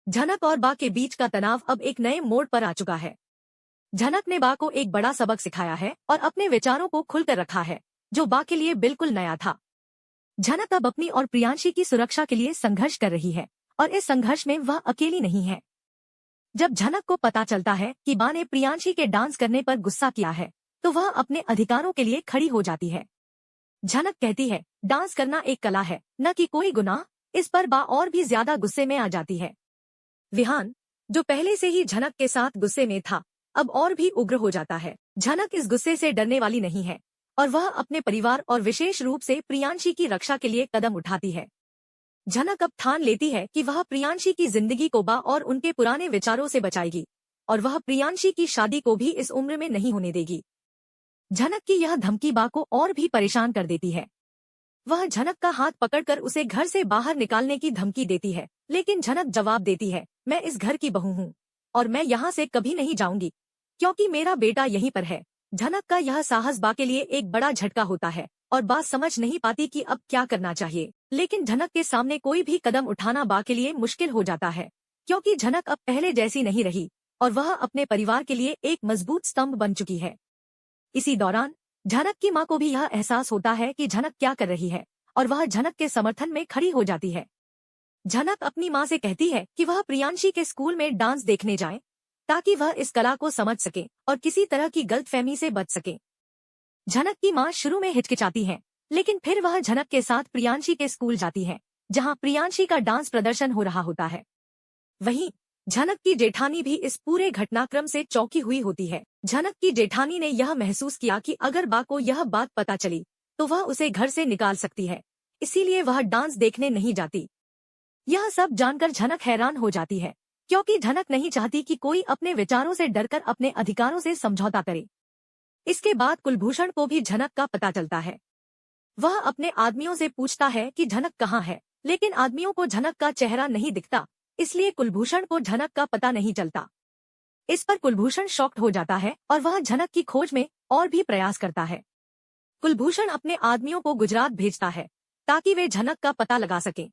झनक और बा के बीच का तनाव अब एक नए मोड़ पर आ चुका है। झनक ने बा को एक बड़ा सबक सिखाया है और अपने विचारों को खुलकर रखा है, जो बा के लिए बिल्कुल नया था। झनक अब अपनी और प्रियांशी की सुरक्षा के लिए संघर्ष कर रही है और इस संघर्ष में वह अकेली नहीं है। जब झनक को पता चलता है कि बा ने प्रियांशी के डांस करने पर गुस्सा किया है, तो वह अपने अधिकारों के लिए खड़ी हो जाती है। झनक कहती है, डांस करना एक कला है, न कि कोई गुनाह। इस पर बा और भी ज्यादा गुस्से में आ जाती है। विहान, जो पहले से ही झनक के साथ गुस्से में था, अब और भी उग्र हो जाता है। झनक इस गुस्से से डरने वाली नहीं है और वह अपने परिवार और विशेष रूप से प्रियांशी की रक्षा के लिए कदम उठाती है। झनक अब ठान लेती है कि वह प्रियांशी की जिंदगी को बा और उनके पुराने विचारों से बचाएगी और वह प्रियांशी की शादी को भी इस उम्र में नहीं होने देगी। झनक की यह धमकी बा को और भी परेशान कर देती है। वह झनक का हाथ पकड़कर उसे घर से बाहर निकालने की धमकी देती है, लेकिन झनक जवाब देती है, मैं इस घर की बहू हूँ और मैं यहाँ से कभी नहीं जाऊंगी, क्योंकि मेरा बेटा यहीं पर है। झनक का यह साहस बा के लिए एक बड़ा झटका होता है और बा समझ नहीं पाती कि अब क्या करना चाहिए। लेकिन झनक के सामने कोई भी कदम उठाना बा के लिए मुश्किल हो जाता है, क्योंकि झनक अब पहले जैसी नहीं रही और वह अपने परिवार के लिए एक मजबूत स्तंभ बन चुकी है। इसी दौरान झनक की माँ को भी यह एहसास होता है कि झनक क्या कर रही है और वह झनक के समर्थन में खड़ी हो जाती है। झनक अपनी माँ से कहती है कि वह प्रियांशी के स्कूल में डांस देखने जाए, ताकि वह इस कला को समझ सके और किसी तरह की गलतफहमी से बच सके। झनक की माँ शुरू में हिचकिचाती है, लेकिन फिर वह झनक के साथ प्रियांशी के स्कूल जाती है, जहाँ प्रियांशी का डांस प्रदर्शन हो रहा होता है। वहीं झनक की जेठानी भी इस पूरे घटनाक्रम से चौंकी हुई होती है। झनक की जेठानी ने यह महसूस किया कि अगर बा को यह बात पता चली तो वह उसे घर से निकाल सकती है, इसीलिए वह डांस देखने नहीं जाती। यह सब जानकर झनक हैरान हो जाती है, क्योंकि झनक नहीं चाहती कि कोई अपने विचारों से डरकर अपने अधिकारों से समझौता करे। इसके बाद कुलभूषण को भी झनक का पता चलता है। वह अपने आदमियों से पूछता है कि झनक कहाँ है, लेकिन आदमियों को झनक का चेहरा नहीं दिखता, इसलिए कुलभूषण को झनक का पता नहीं चलता। इस पर कुलभूषण शॉक्ड हो जाता है और वह झनक की खोज में और भी प्रयास करता है। कुलभूषण अपने आदमियों को गुजरात भेजता है ताकि वे झनक का पता लगा सकें,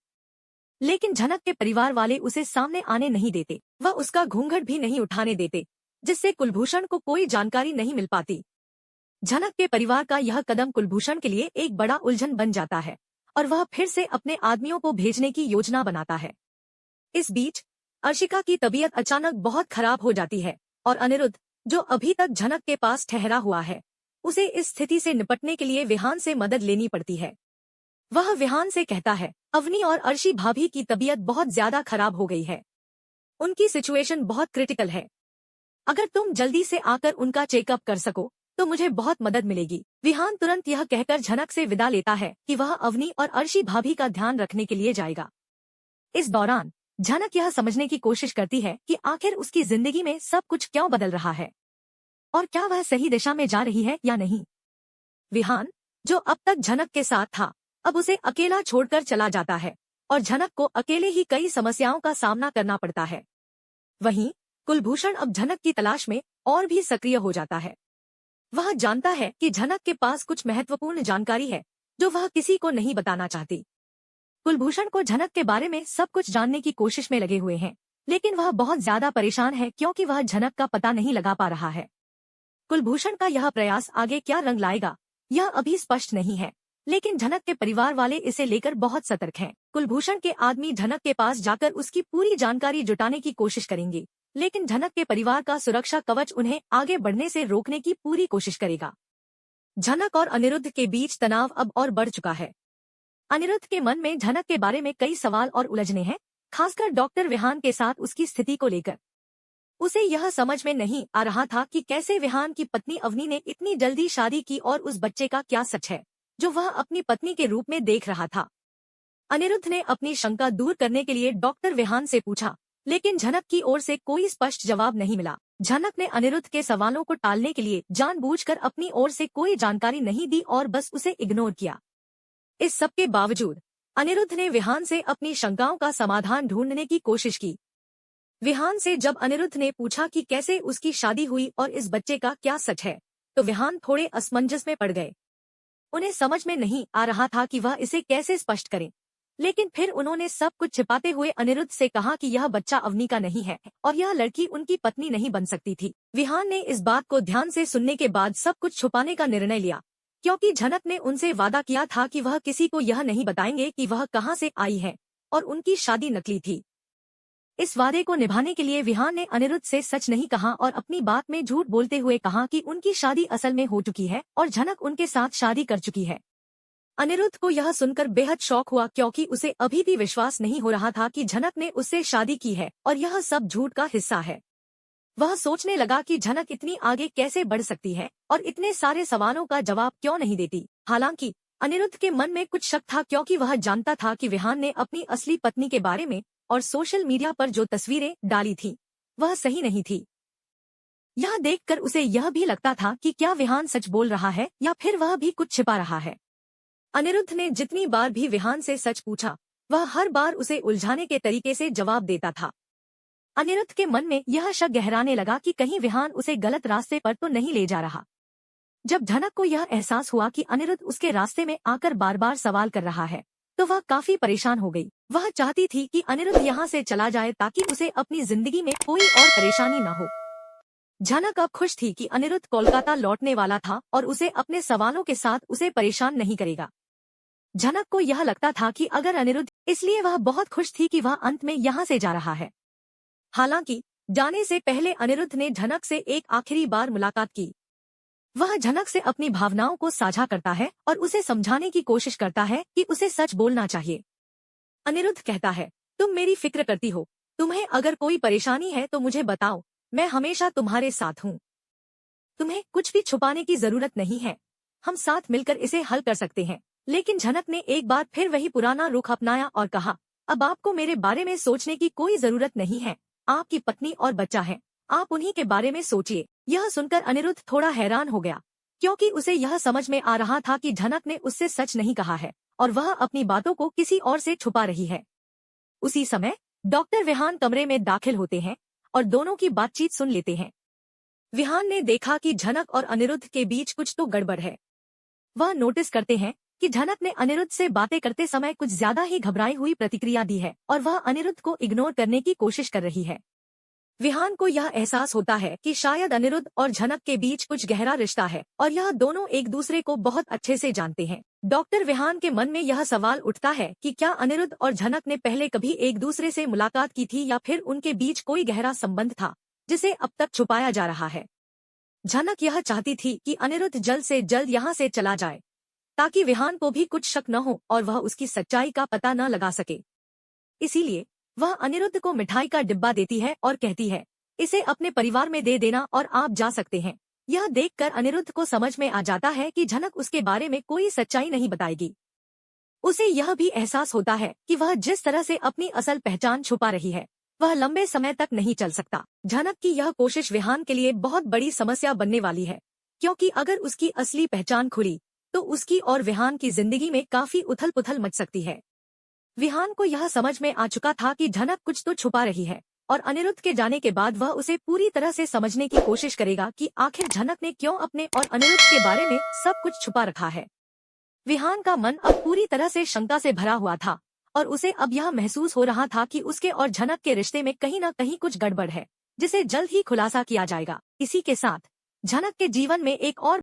लेकिन झनक के परिवार वाले उसे सामने आने नहीं देते। वह उसका घूंघट भी नहीं उठाने देते, जिससे कुलभूषण को कोई जानकारी नहीं मिल पाती। झनक के परिवार का यह कदम कुलभूषण के लिए एक बड़ा उलझन बन जाता है और वह फिर से अपने आदमियों को भेजने की योजना बनाता है। इस बीच अर्शिका की तबीयत अचानक बहुत खराब हो जाती है और अनिरुद्ध, जो अभी तक झनक के पास ठहरा हुआ है, उसे इस स्थिति से निपटने के लिए विहान से मदद लेनी पड़ती है। वह विहान से कहता है, अवनी और अर्शी भाभी की तबीयत बहुत ज्यादा खराब हो गई है। उनकी सिचुएशन बहुत क्रिटिकल है। अगर तुम जल्दी से आकर उनका चेकअप कर सको तो मुझे बहुत मदद मिलेगी। विहान तुरंत यह कहकर झनक से विदा लेता है कि वह अवनी और अर्शी भाभी का ध्यान रखने के लिए जाएगा। इस दौरान झनक यह समझने की कोशिश करती है कि आखिर उसकी जिंदगी में सब कुछ क्यों बदल रहा है और क्या वह सही दिशा में जा रही है या नहीं। विहान, जो अब तक झनक के साथ था, अब उसे अकेला छोड़कर चला जाता है और झनक को अकेले ही कई समस्याओं का सामना करना पड़ता है। वहीं कुलभूषण अब झनक की तलाश में और भी सक्रिय हो जाता है। वह जानता है कि झनक के पास कुछ महत्वपूर्ण जानकारी है जो वह किसी को नहीं बताना चाहती। कुलभूषण को झनक के बारे में सब कुछ जानने की कोशिश में लगे हुए हैं, लेकिन वह बहुत ज्यादा परेशान है क्योंकि वह झनक का पता नहीं लगा पा रहा है। कुलभूषण का यह प्रयास आगे क्या रंग लाएगा, यह अभी स्पष्ट नहीं है, लेकिन झनक के परिवार वाले इसे लेकर बहुत सतर्क हैं। कुलभूषण के आदमी झनक के पास जाकर उसकी पूरी जानकारी जुटाने की कोशिश करेंगे, लेकिन झनक के परिवार का सुरक्षा कवच उन्हें आगे बढ़ने से रोकने की पूरी कोशिश करेगा। झनक और अनिरुद्ध के बीच तनाव अब और बढ़ चुका है। अनिरुद्ध के मन में झनक के बारे में कई सवाल और उलझने हैं, खासकर डॉक्टर विहान के साथ उसकी स्थिति को लेकर। उसे यह समझ में नहीं आ रहा था कि कैसे विहान की पत्नी अवनी ने इतनी जल्दी शादी की और उस बच्चे का क्या सच है जो वह अपनी पत्नी के रूप में देख रहा था। अनिरुद्ध ने अपनी शंका दूर करने के लिए डॉक्टर विहान से पूछा, लेकिन झनक की ओर से कोई स्पष्ट जवाब नहीं मिला। झनक ने अनिरुद्ध के सवालों को टालने के लिए जानबूझकर अपनी ओर से कोई जानकारी नहीं दी और बस उसे इग्नोर किया। इस सब के बावजूद अनिरुद्ध ने विहान से अपनी शंकाओं का समाधान ढूंढने की कोशिश की। विहान से जब अनिरुद्ध ने पूछा कि कैसे उसकी शादी हुई और इस बच्चे का क्या सच है, तो विहान थोड़े असमंजस में पड़ गए। उन्हें समझ में नहीं आ रहा था कि वह इसे कैसे स्पष्ट करें। लेकिन फिर उन्होंने सब कुछ छिपाते हुए अनिरुद्ध से कहा कि यह बच्चा अवनी का नहीं है और यह लड़की उनकी पत्नी नहीं बन सकती थी। विहान ने इस बात को ध्यान से सुनने के बाद सब कुछ छुपाने का निर्णय लिया, क्योंकि झनक ने उनसे वादा किया था कि वह किसी को यह नहीं बताएंगे कि वह कहां से आई है और उनकी शादी नकली थी। इस वादे को निभाने के लिए विहान ने अनिरुद्ध से सच नहीं कहा और अपनी बात में झूठ बोलते हुए कहा कि उनकी शादी असल में हो चुकी है और झनक उनके साथ शादी कर चुकी है। अनिरुद्ध को यह सुनकर बेहद शौक हुआ, क्योंकि उसे अभी भी विश्वास नहीं हो रहा था कि झनक ने उससे शादी की है और यह सब झूठ का हिस्सा है। वह सोचने लगा कि झनक इतनी आगे कैसे बढ़ सकती है और इतने सारे सवालों का जवाब क्यों नहीं देती। हालांकि अनिरुद्ध के मन में कुछ शक था, क्योंकि वह जानता था कि विहान ने अपनी असली पत्नी के बारे में और सोशल मीडिया पर जो तस्वीरें डाली थी वह सही नहीं थी। यह देखकर उसे यह भी लगता था कि क्या विहान सच बोल रहा है या फिर वह भी कुछ छिपा रहा है। अनिरुद्ध ने जितनी बार भी विहान से सच पूछा, वह हर बार उसे उलझाने के तरीके से जवाब देता था। अनिरुद्ध के मन में यह शक गहराने लगा कि कहीं विहान उसे गलत रास्ते पर तो नहीं ले जा रहा। जब झनक को यह एहसास हुआ कि अनिरुद्ध उसके रास्ते में आकर बार बार सवाल कर रहा है, तो वह काफी परेशान हो गई। वह चाहती थी कि अनिरुद्ध यहाँ से चला जाए ताकि उसे अपनी जिंदगी में कोई और परेशानी न हो। झनक अब खुश थी कि अनिरुद्ध कोलकाता लौटने वाला था और उसे अपने सवालों के साथ उसे परेशान नहीं करेगा। झनक को यह लगता था कि अगर अनिरुद्ध, इसलिए वह बहुत खुश थी कि वह अंत में यहाँ से जा रहा है। हालांकि जाने से पहले अनिरुद्ध ने झनक से एक आखिरी बार मुलाकात की। वह झनक से अपनी भावनाओं को साझा करता है और उसे समझाने की कोशिश करता है कि उसे सच बोलना चाहिए। अनिरुद्ध कहता है, तुम मेरी फिक्र करती हो, तुम्हें अगर कोई परेशानी है तो मुझे बताओ, मैं हमेशा तुम्हारे साथ हूँ। तुम्हें कुछ भी छुपाने की जरूरत नहीं है, हम साथ मिलकर इसे हल कर सकते हैं। लेकिन झनक ने एक बार फिर वही पुराना रुख अपनाया और कहा, अब आपको मेरे बारे में सोचने की कोई जरूरत नहीं है, आपकी पत्नी और बच्चा है, आप उन्हीं के बारे में सोचिए। यह सुनकर अनिरुद्ध थोड़ा हैरान हो गया, क्योंकि उसे यह समझ में आ रहा था कि झनक ने उससे सच नहीं कहा है और वह अपनी बातों को किसी और से छुपा रही है। उसी समय डॉक्टर विहान कमरे में दाखिल होते हैं और दोनों की बातचीत सुन लेते हैं। विहान ने देखा कि झनक और अनिरुद्ध के बीच कुछ तो गड़बड़ है। वह नोटिस करते हैं कि झनक ने अनिरुद्ध से बातें करते समय कुछ ज्यादा ही घबराई हुई प्रतिक्रिया दी है और वह अनिरुद्ध को इग्नोर करने की कोशिश कर रही है। विहान को यह एहसास होता है कि शायद अनिरुद्ध और झनक के बीच कुछ गहरा रिश्ता है और यह दोनों एक दूसरे को बहुत अच्छे से जानते हैं। डॉक्टर विहान के मन में यह सवाल उठता है कि क्या अनिरुद्ध और झनक ने पहले कभी एक दूसरे से मुलाकात की थी या फिर उनके बीच कोई गहरा संबंध था जिसे अब तक छुपाया जा रहा है। झनक यह चाहती थी कि अनिरुद्ध जल्द से जल्द यहाँ से चला जाए ताकि विहान को भी कुछ शक न हो और वह उसकी सच्चाई का पता न लगा सके। इसीलिए वह अनिरुद्ध को मिठाई का डिब्बा देती है और कहती है, इसे अपने परिवार में दे देना और आप जा सकते हैं। यह देखकर अनिरुद्ध को समझ में आ जाता है कि झनक उसके बारे में कोई सच्चाई नहीं बताएगी। उसे यह भी एहसास होता है कि वह जिस तरह से अपनी असल पहचान छुपा रही है वह लंबे समय तक नहीं चल सकता। झनक की यह कोशिश विहान के लिए बहुत बड़ी समस्या बनने वाली है, क्योंकि अगर उसकी असली पहचान खुली तो उसकी और विहान की जिंदगी में काफी उथल पुथल मच सकती है। विहान को यह समझ में आ चुका था कि झनक कुछ तो छुपा रही है और अनिरुद्ध के जाने के बाद वह उसे पूरी तरह से समझने की कोशिश करेगा कि आखिर झनक ने क्यों अपने और अनिरुद्ध के बारे में सब कुछ छुपा रखा है। विहान का मन अब पूरी तरह से शंका से भरा हुआ था और उसे अब यह महसूस हो रहा था कि उसके और झनक के रिश्ते में कहीं न कहीं कुछ गड़बड़ है, जिसे जल्द ही खुलासा किया जाएगा। इसी के साथ झनक के जीवन में एक और